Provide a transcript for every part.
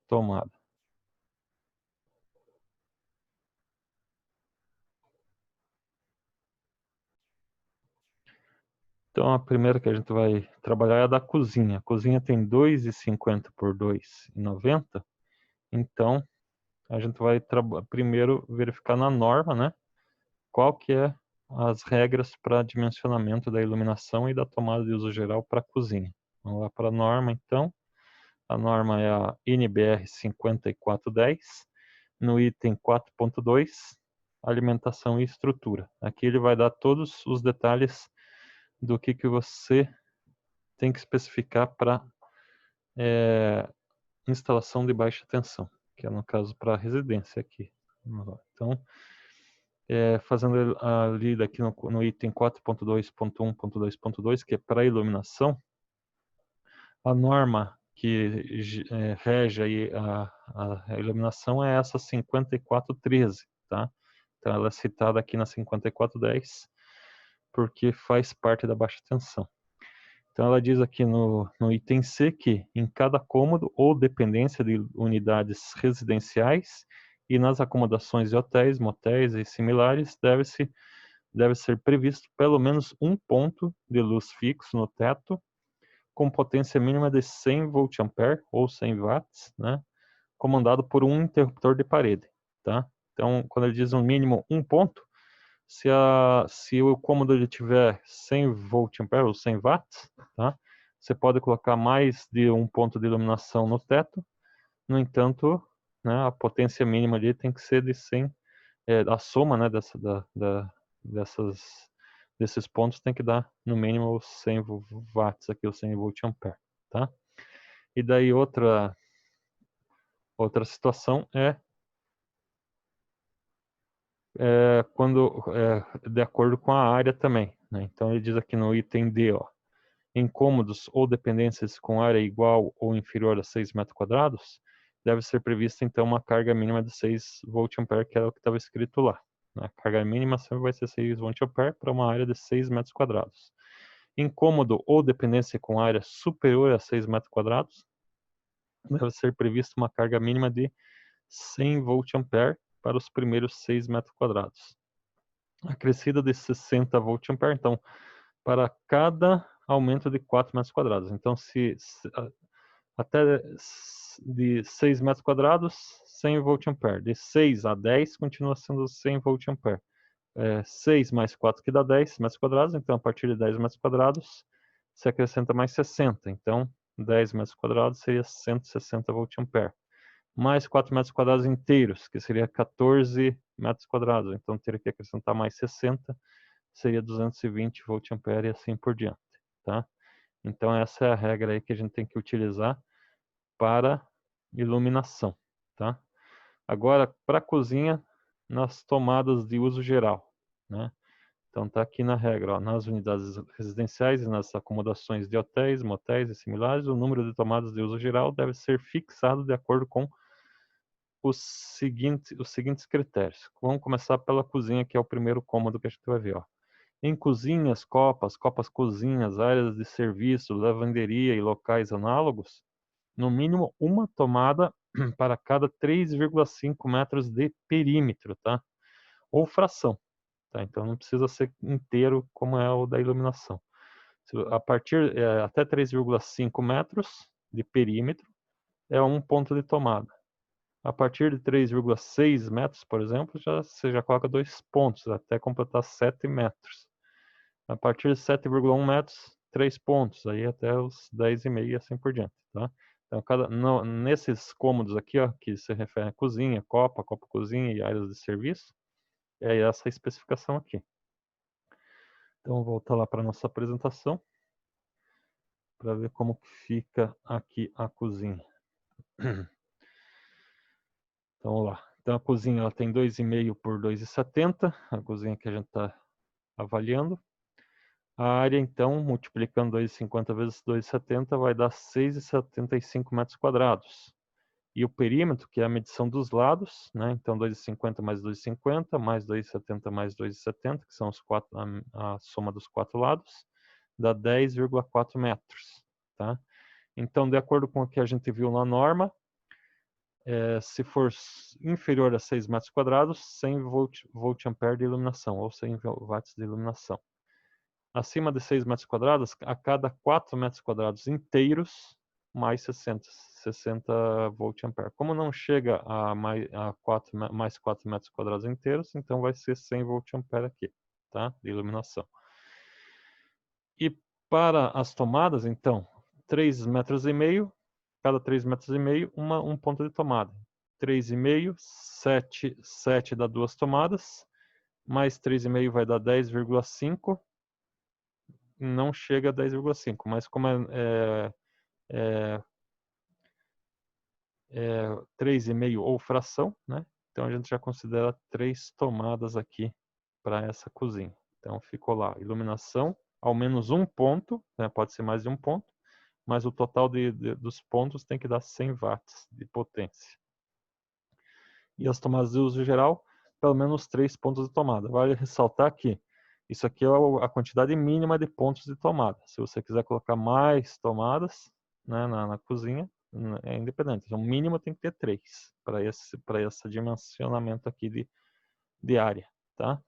tomada. Então, a primeira que a gente vai trabalhar é a da cozinha. A cozinha tem 2,50 por 2,90. Então, a gente vai primeiro verificar na norma, né? Qual que é as regras para dimensionamento da iluminação e da tomada de uso geral para a cozinha. Vamos lá para a norma, então. A norma é a NBR 5410, no item 4.2, alimentação e estrutura. Aqui ele vai dar todos os detalhes do que você tem que especificar para instalação de baixa tensão, que é no caso para residência aqui. Então, fazendo a lida aqui no item 4.2.1.2.2, que é para iluminação, a norma que rege aí a iluminação é essa 5413, tá? Então ela é citada aqui na 5410 porque faz parte da baixa tensão. Então ela diz aqui no item C que em cada cômodo ou dependência de unidades residenciais e nas acomodações de hotéis, motéis e similares deve ser previsto pelo menos um ponto de luz fixo no teto com potência mínima de 100 VA ou 100 watts, né, comandado por um interruptor de parede, tá? Então, quando ele diz um mínimo um ponto, se o cômodo ele tiver 100 VA ou 100 watts, tá? Você pode colocar mais de um ponto de iluminação no teto. No entanto, né, a potência mínima ali tem que ser de 100, a soma, né, desses pontos tem que dar no mínimo os 100 watts aqui, os 100 VA, tá? E daí outra situação quando de acordo com a área também, né? Então ele diz aqui no item D, ó, em cômodos ou dependências com área igual ou inferior a 6 metros quadrados, deve ser prevista então uma carga mínima de 6 VA, que era o que estava escrito lá. A carga mínima sempre vai ser 6 VA para uma área de 6 metros quadrados. Em cômodo ou dependência com área superior a 6 metros quadrados, deve ser prevista uma carga mínima de 100 VA para os primeiros 6 metros quadrados. Acrescida de 60 VA, então, para cada aumento de 4 metros quadrados. Então, até de 6 metros quadrados, 100 VA. De 6 a 10, continua sendo 100 VA. 6 mais 4 que dá 10 metros quadrados, então a partir de 10 metros quadrados, se acrescenta mais 60. Então, 10 metros quadrados seria 160 VA. Mais 4 metros quadrados inteiros, que seria 14 metros quadrados. Então, teria que acrescentar mais 60, seria 220 VA e assim por diante, tá? Então, essa é a regra aí que a gente tem que utilizar para iluminação, tá? Agora, para a cozinha, nas tomadas de uso geral, né? Então, está aqui na regra, ó, nas unidades residenciais e nas acomodações de hotéis, motéis e similares, o número de tomadas de uso geral deve ser fixado de acordo com os seguintes critérios. Vamos começar pela cozinha, que é o primeiro cômodo que a gente vai ver, ó. Em cozinhas, copas cozinhas, áreas de serviço, lavanderia e locais análogos, no mínimo uma tomada para cada 3,5 metros de perímetro, tá? Ou fração, tá? Então não precisa ser inteiro como é o da iluminação. A partir até 3,5 metros de perímetro é um ponto de tomada. A partir de 3,6 metros, por exemplo, você já coloca 2 pontos, até completar 7 metros. A partir de 7,1 metros, 3 pontos, aí até os 10,5 e assim por diante, tá? Então, nesses cômodos aqui, ó, que se refere a cozinha, copa cozinha e áreas de serviço, é essa especificação aqui. Então, vou voltar lá para a nossa apresentação, para ver como fica aqui a cozinha. Então, vamos lá. Então, a cozinha ela tem 2,5 por 2,70, a cozinha que a gente está avaliando. A área, então, multiplicando 2,50 vezes 2,70, vai dar 6,75 metros quadrados. E o perímetro, que é a medição dos lados, né? Então, 2,50 mais 2,50, mais 2,70 mais 2,70, que são a soma dos 4 lados, dá 10,4 metros, tá? Então, de acordo com o que a gente viu na norma, se for inferior a 6 metros quadrados, 100 volt-ampere de iluminação, ou 100 watts de iluminação. Acima de 6 metros quadrados, a cada 4 metros quadrados inteiros, mais 60 volt-ampere. Como não chega a mais 4 metros quadrados inteiros, então vai ser 100 volt-ampere aqui, tá? De iluminação. E para as tomadas, então, 3,5 metros, cada 3,5 metros, um ponto de tomada. 3,5, 7 dá 2 tomadas, mais 3,5 vai dar 10,5, não chega a 10,5, mas como é 3,5 ou fração, né? Então a gente já considera 3 tomadas aqui para essa cozinha. Então ficou lá, iluminação, ao menos um ponto, né? Pode ser mais de um ponto, mas o total dos pontos tem que dar 100 watts de potência. E as tomadas de uso geral, pelo menos 3 pontos de tomada. Vale ressaltar que isso aqui é a quantidade mínima de pontos de tomada. Se você quiser colocar mais tomadas, né, na cozinha, é independente. Então, o mínimo tem que ter 3 para esse dimensionamento aqui de área, tá?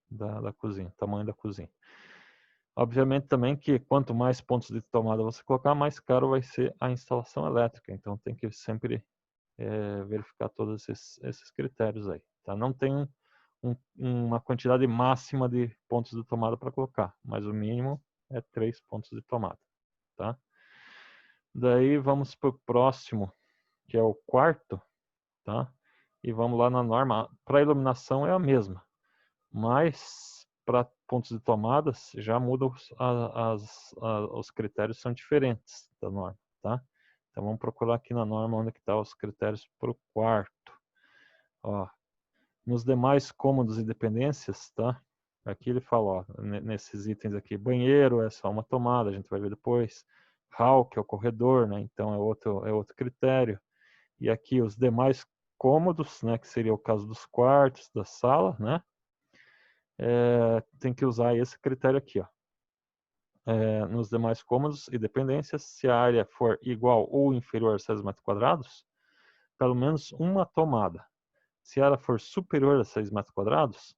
Da cozinha, tamanho da cozinha. Obviamente também que quanto mais pontos de tomada você colocar, mais caro vai ser a instalação elétrica. Então tem que sempre verificar todos esses critérios aí. Tá? Não tem uma quantidade máxima de pontos de tomada para colocar, mas o mínimo é 3 pontos de tomada. Tá? Daí vamos para o próximo, que é o quarto. Tá? E vamos lá na norma. Para iluminação é a mesma, mas para pontos de tomadas já muda, os critérios são diferentes da norma, tá? Então vamos procurar aqui na norma onde que tá os critérios para o quarto. Ó, nos demais cômodos e dependências, tá? Aqui ele fala, ó, nesses itens aqui, banheiro é só uma tomada, a gente vai ver depois. Hall, que é o corredor, né? Então é outro critério. E aqui os demais cômodos, né? Que seria o caso dos quartos, da sala, né? Tem que usar esse critério aqui, ó. Nos demais cômodos e dependências, se a área for igual ou inferior a 6 metros quadrados, pelo menos uma tomada. Se a área for superior a 6 metros quadrados,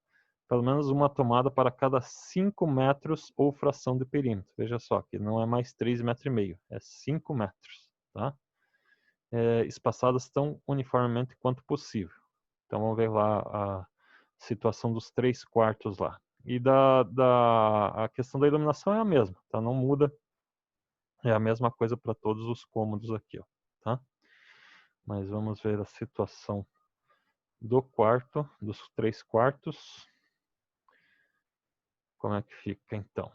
pelo menos uma tomada para cada 5 metros ou fração de perímetro. Veja só, que não é mais 3,5 metros, é 5 metros, tá? Espaçadas tão uniformemente quanto possível. Então vamos ver lá a situação dos 3 quartos lá. E a questão da iluminação é a mesma, tá? Não muda. É a mesma coisa para todos os cômodos aqui, ó, tá? Mas vamos ver a situação do quarto, dos 3 quartos. Como é que fica, então?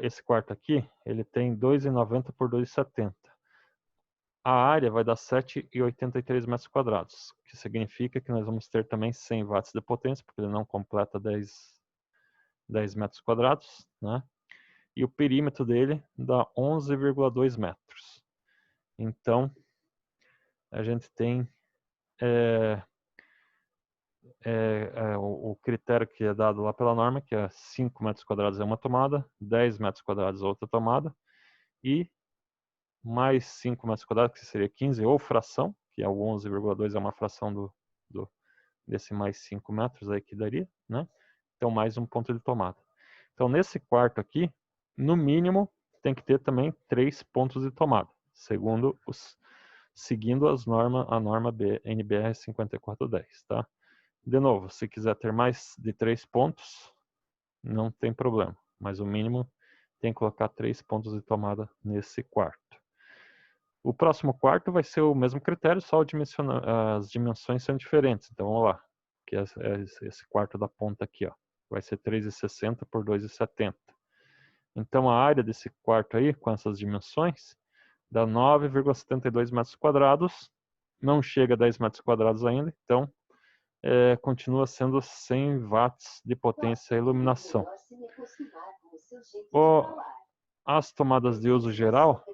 Esse quarto aqui, ele tem 2,90 por 2,70. A área vai dar 7,83 metros quadrados, que significa que nós vamos ter também 100 watts de potência, porque ele não completa 10 metros quadrados, né? E o perímetro dele dá 11,2 metros. Então, a gente tem o critério que é dado lá pela norma, que é 5 metros quadrados é uma tomada, 10 metros quadrados é outra tomada, e mais 5 metros quadrados, que seria 15, ou fração, que é o 11,2 é uma fração desse mais 5 metros aí que daria, né? Então, mais um ponto de tomada. Então, nesse quarto aqui, no mínimo, tem que ter também 3 pontos de tomada, seguindo a norma NBR 5410, tá? De novo, se quiser ter mais de 3 pontos, não tem problema, mas o mínimo tem que colocar 3 pontos de tomada nesse quarto. O próximo quarto vai ser o mesmo critério, só as dimensões são diferentes. Então vamos lá, que é esse quarto da ponta aqui, ó. Vai ser 3,60 por 2,70. Então a área desse quarto aí, com essas dimensões, dá 9,72 metros quadrados. Não chega a 10 metros quadrados ainda, então continua sendo 100 watts de potência e iluminação. As tomadas de uso geral,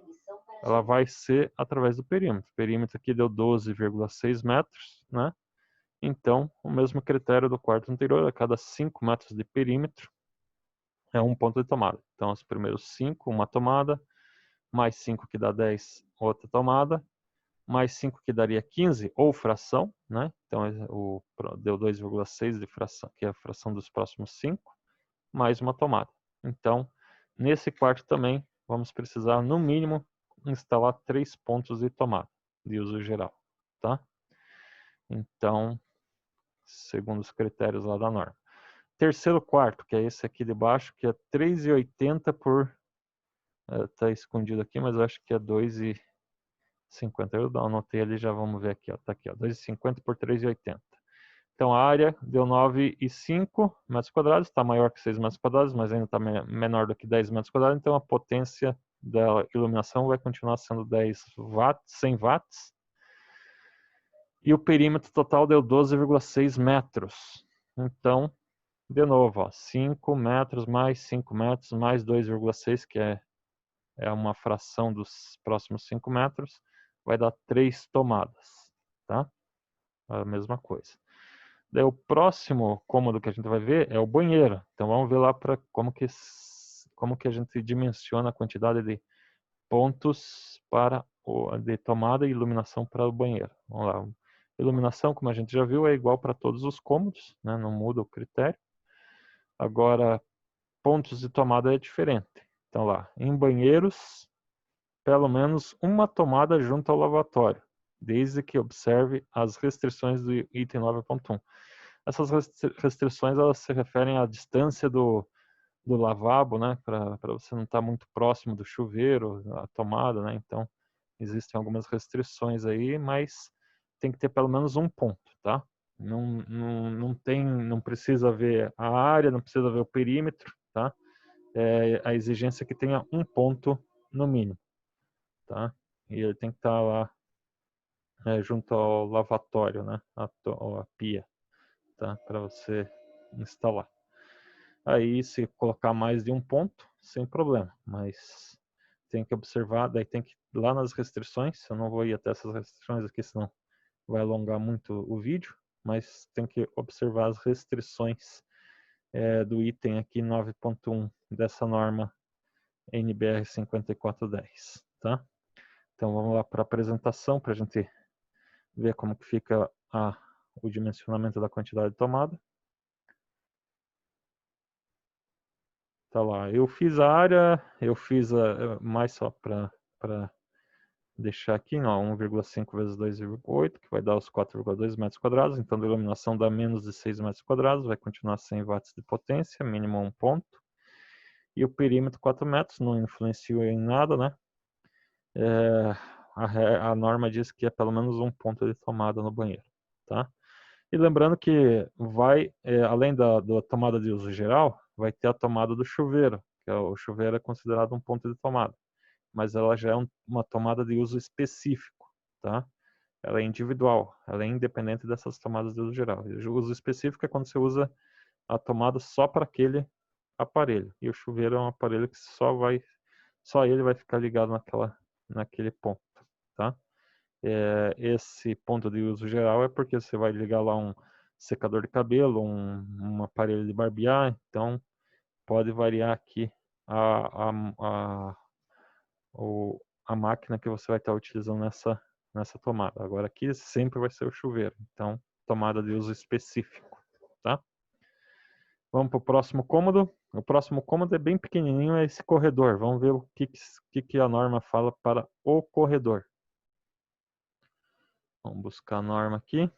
ela vai ser através do perímetro. O perímetro aqui deu 12,6 metros, né? Então, o mesmo critério do quarto anterior, a cada 5 metros de perímetro é um ponto de tomada. Então, os primeiros 5, uma tomada, mais 5 que dá 10, outra tomada, mais 5 que daria 15, ou fração, né? Então deu 2,6 de fração, que é a fração dos próximos 5, mais uma tomada. Então, nesse quarto também, vamos precisar, no mínimo, instalar 3 pontos de tomada, de uso geral, tá? Então, segundo os critérios lá da norma. Terceiro quarto, que é esse aqui de baixo, que é 3,80 por... tá escondido aqui, mas eu acho que é 2,50. Eu anotei ali, já vamos ver aqui, ó. Tá aqui, ó, 2,50 por 3,80. Então a área deu 9,5 metros quadrados, está maior que 6 metros quadrados, mas ainda está menor do que 10 metros quadrados, então a potência da iluminação vai continuar sendo 10 watts, 100 watts. E o perímetro total deu 12,6 metros. Então, de novo, ó, 5 metros mais 5 metros mais 2,6, que é uma fração dos próximos 5 metros, vai dar 3 tomadas, tá? A mesma coisa. Daí o próximo cômodo que a gente vai ver é o banheiro. Então vamos ver lá para como que a gente dimensiona a quantidade de pontos de tomada e iluminação para o banheiro. Vamos lá. Iluminação, como a gente já viu, é igual para todos os cômodos, né? Não muda o critério. Agora, pontos de tomada é diferente. Então lá, em banheiros, pelo menos uma tomada junto ao lavatório, desde que observe as restrições do item 9.1. Essas restrições elas se referem à distância do lavabo, né, para você não estar muito próximo do chuveiro, a tomada, né? Então existem algumas restrições aí, mas tem que ter pelo menos um ponto, tá? Não precisa ver a área, não precisa ver o perímetro, tá? A exigência é que tenha um ponto no mínimo, tá? E ele tem que estar lá junto ao lavatório, né? A pia, tá? Para você instalar. Aí, se colocar mais de um ponto, sem problema, mas tem que observar, daí tem que ir lá nas restrições, eu não vou ir até essas restrições aqui, senão vai alongar muito o vídeo, mas tem que observar as restrições do item aqui 9.1 dessa norma NBR 5410, tá? Então vamos lá para a apresentação, para a gente ver como que fica o dimensionamento da quantidade de tomada. Tá lá, eu fiz a área, eu fiz mais só para deixar aqui, ó, 1,5 vezes 2,8, que vai dar os 4,2 metros quadrados. Então, a iluminação dá menos de 6 metros quadrados, vai continuar 100 watts de potência, mínimo 1 ponto. E o perímetro 4 metros, não influencia em nada, né? A norma diz que é pelo menos um ponto de tomada no banheiro, tá? E lembrando que além da tomada de uso geral, vai ter a tomada do chuveiro, que o chuveiro é considerado um ponto de tomada, mas ela já é uma tomada de uso específico, tá? Ela é individual, ela é independente dessas tomadas de uso geral. O uso específico é quando você usa a tomada só para aquele aparelho, e o chuveiro é um aparelho que só ele vai ficar ligado naquele ponto, tá? Esse ponto de uso geral é porque você vai ligar lá um secador de cabelo, um aparelho de barbear, então pode variar aqui a máquina que você vai estar utilizando nessa tomada. Agora aqui sempre vai ser o chuveiro, então tomada de uso específico, tá? Vamos para o próximo cômodo. O próximo cômodo é bem pequenininho, é esse corredor. Vamos ver o que a norma fala para o corredor. Vamos buscar a norma aqui.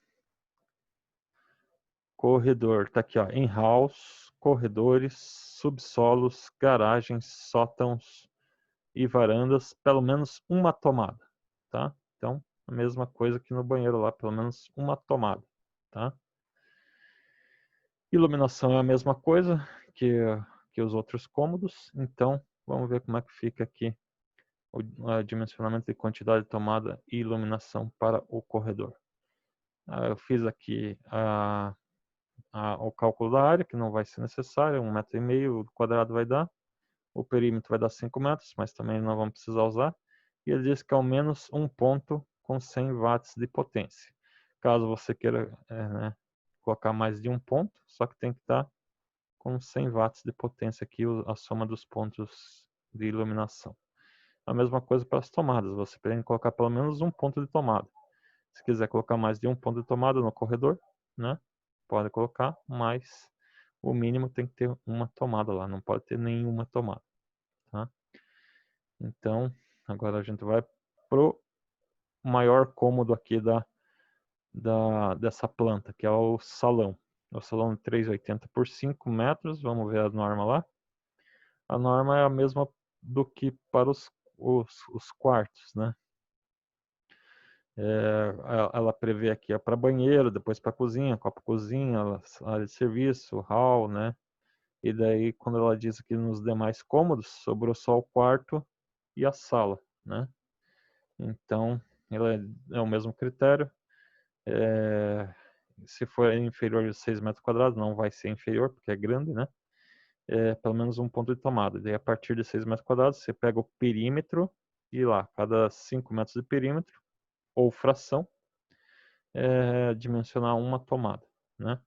Corredor, tá aqui, ó, em house, corredores, subsolos, garagens, sótãos e varandas, pelo menos uma tomada, tá? Então, a mesma coisa que no banheiro lá, pelo menos uma tomada, tá? Iluminação é a mesma coisa que os outros cômodos, então vamos ver como é que fica aqui o dimensionamento de quantidade de tomada e iluminação para o corredor. Eu fiz aqui o cálculo da área, que não vai ser necessário, 1,5 metro o quadrado vai dar. O perímetro vai dar 5 metros, mas também não vamos precisar usar. E ele diz que ao menos um ponto com 100 watts de potência. Caso você queira né, colocar mais de um ponto, só que tem que estar com 100 watts de potência aqui, a soma dos pontos de iluminação. A mesma coisa para as tomadas, você tem que colocar pelo menos um ponto de tomada. Se quiser colocar mais de um ponto de tomada no corredor, né, pode colocar, mas o mínimo tem que ter uma tomada lá, não pode ter nenhuma tomada, tá? Então, agora a gente vai pro maior cômodo aqui dessa planta, que é o salão. O salão de 3,80 por 5 metros, vamos ver a norma lá. A norma é a mesma do que para os quartos, né? Ela prevê aqui para banheiro, depois para cozinha, copa-cozinha, área de serviço, hall, né? E daí, quando ela diz aqui nos demais cômodos, sobrou só o quarto e a sala, né? Então, ela é o mesmo critério. Se for inferior a 6 metros quadrados, não vai ser inferior, porque é grande, né? Pelo menos um ponto de tomada. Daí, a partir de 6 metros quadrados, você pega o perímetro e lá, cada 5 metros de perímetro, ou fração, dimensionar uma tomada, né?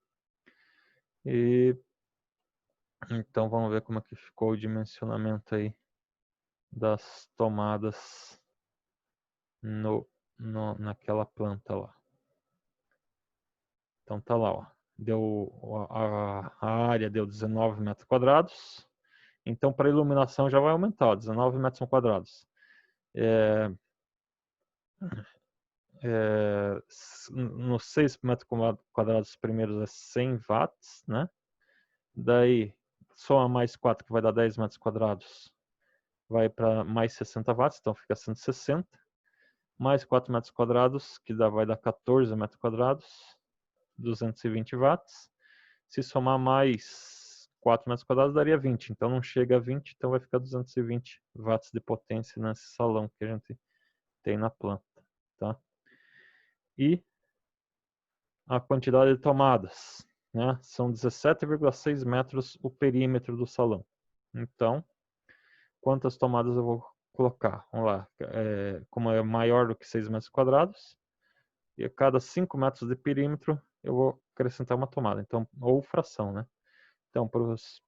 E então vamos ver como é que ficou o dimensionamento aí das tomadas naquela planta lá. Então tá lá, ó. A área deu 19 metros quadrados. Então para iluminação já vai aumentar, ó, 19 metros quadrados. Nos 6 metros quadrados primeiros é 100 watts, né? Daí soma mais 4 que vai dar 10 metros quadrados. Vai para mais 60 watts, então fica 160. Mais 4 metros quadrados, que vai dar 14 metros quadrados, 220 watts. Se somar mais 4 metros quadrados, daria 20. Então não chega a 20, então vai ficar 220 watts de potência nesse salão que a gente tem na planta, tá? E a quantidade de tomadas, né? São 17,6 metros o perímetro do salão. Então, quantas tomadas eu vou colocar? Vamos lá, como é maior do que 6 metros quadrados, e a cada 5 metros de perímetro eu vou acrescentar uma tomada, então, ou fração, né? Então, para os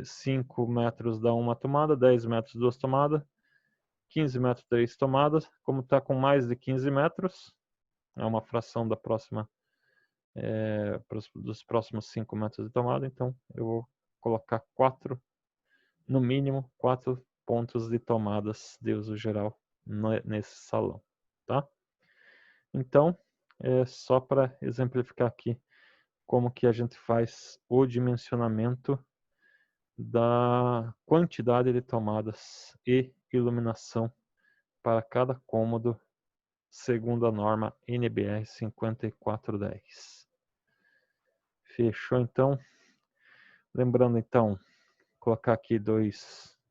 5 metros dá uma tomada, 10 metros duas tomadas, 15 metros 3 tomadas. Como está com mais de 15 metros, é uma fração da próxima, dos próximos 5 metros de tomada, então eu vou colocar 4, no mínimo 4 pontos de tomadas de uso geral nesse salão, tá? Então, só para exemplificar aqui como que a gente faz o dimensionamento da quantidade de tomadas e iluminação para cada cômodo, segundo a norma NBR 5410. Fechou então? Lembrando então, colocar aqui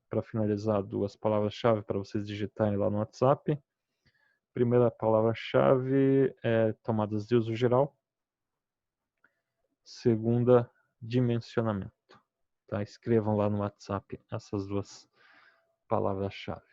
para finalizar, duas palavras-chave para vocês digitarem lá no WhatsApp. Primeira palavra-chave é tomadas de uso geral. Segunda, dimensionamento. Tá? Escrevam lá no WhatsApp essas duas palavras-chave.